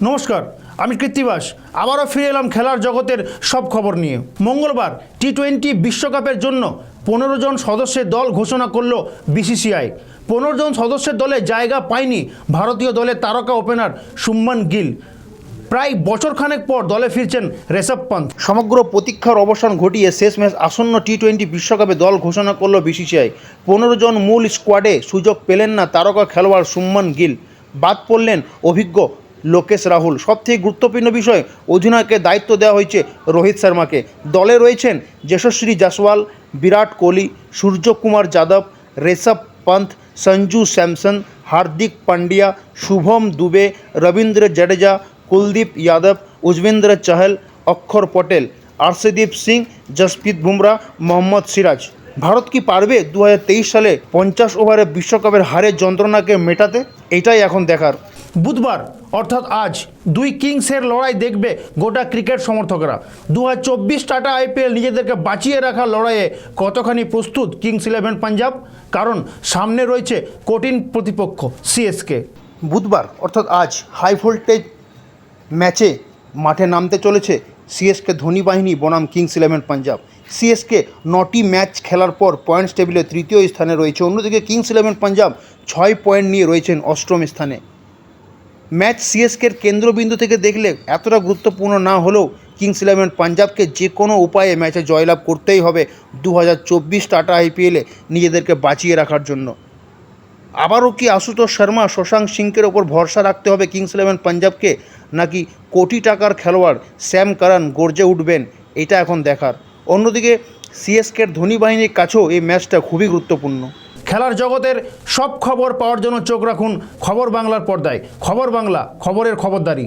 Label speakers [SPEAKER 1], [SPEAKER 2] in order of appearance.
[SPEAKER 1] নমস্কার, আমি কৃত্তিবাস আবারও ফিরে এলাম খেলার জগতের সব খবর নিয়ে। মঙ্গলবার টি-20 বিশ্বকাপের জন্য 15 জন সদস্যের দল ঘোষণা করল বিসিসিআই। 15 জন সদস্যের দলে জায়গা পায়নি ভারতীয় দলের তারকা ওপেনার শুভমান গিল। প্রায় বছরখানেক পর দলে ফিরছেন ঋষভ পন্ত। সমগ্র প্রতীক্ষার অবসান ঘটিয়ে শেষমেশ আসন্ন টি-20 বিশ্বকাপে দল ঘোষণা করল বিসিসিআই। 15 জন মূল স্কোয়াডে সুযোগ পেলেন না তারকা খেলোয়াড় শুভমান গিল। বাদ পড়লেন অভিজ্ঞ লোকেশ রাহুল। সবথেকে গুরুত্বপূর্ণ বিষয়, অধিনায়কের দায়িত্ব দেওয়া হয়েছে রোহিত শর্মাকে। দলে রয়েছেন যশস্বী জয়সওয়াল, বিরাট কোহলি, সূর্যকুমার যাদব, ঋষভ পন্ত, সঞ্জু স্যামসন, হার্দিক পান্ডিয়া, শুভম দুবে, রবীন্দ্র জাদেজা, কুলদীপ যাদব, যুজবেন্দ্র চাহল, অক্ষর পটেল, আর্শদীপ সিং, জসপ্রীত বুমরাহ, মোহাম্মদ সিরাজ। ভারত কি পারবে 2023 সালে 50 ওভারে বিশ্বকাপের হারের যন্ত্রণাকে মেটাতে? এটাই এখন দেখার। বুধবার অর্থাৎ আজ দুই কিংসের লড়াই দেখবে গোটা ক্রিকেট সমর্থকরা। 2024 টাটা আইপিএল নিজেদেরকে বাঁচিয়ে রাখার লড়াইয়ে কতখানি প্রস্তুত কিংস ইলেভেন পাঞ্জাব? কারণ সামনে রয়েছে কঠিন প্রতিপক্ষ সিএসকে। বুধবার অর্থাৎ আজ হাই ভোল্টেজ ম্যাচে মাঠে নামতে চলেছে সিএসকে ধোনি বাহিনী বনাম কিংস ইলেভেন পাঞ্জাব। সিএসকে 9টি ম্যাচ খেলার পর পয়েন্টস টেবিলে তৃতীয় স্থানে রয়েছে। অন্যদিকে কিংস ইলেভেন পাঞ্জাব 6 পয়েন্ট নিয়ে রয়েছেন অষ্টম স্থানে। ম্যাচ সিএসকের কেন্দ্রবিন্দু থেকে দেখলে এতটা গুরুত্বপূর্ণ না হলেও কিংস ইলেভেন পাঞ্জাবকে যে কোনো উপায়ে ম্যাচে জয়লাভ করতেই হবে 2024 টাটা আইপিএলে নিজেদেরকে বাঁচিয়ে রাখার জন্য। আবারও কি আশুতোষ শর্মা, শশাঙ্ক সিংয়ের ওপর ভরসা রাখতে হবে কিংস ইলেভেন পাঞ্জাবকে, নাকি কোটি টাকার খেলোয়াড় স্যাম কারান গর্জে উঠবেন? এটা এখন দেখার। অন্যদিকে সিএসকের ধোনি বাহিনীর কাছেও এই ম্যাচটা খুবই গুরুত্বপূর্ণ। খেলার জগতের সব খবর পাওয়ার জন্য চোখ রাখুন খবর বাংলার পর্দায়। খবর বাংলা, খবরের খবরদারি।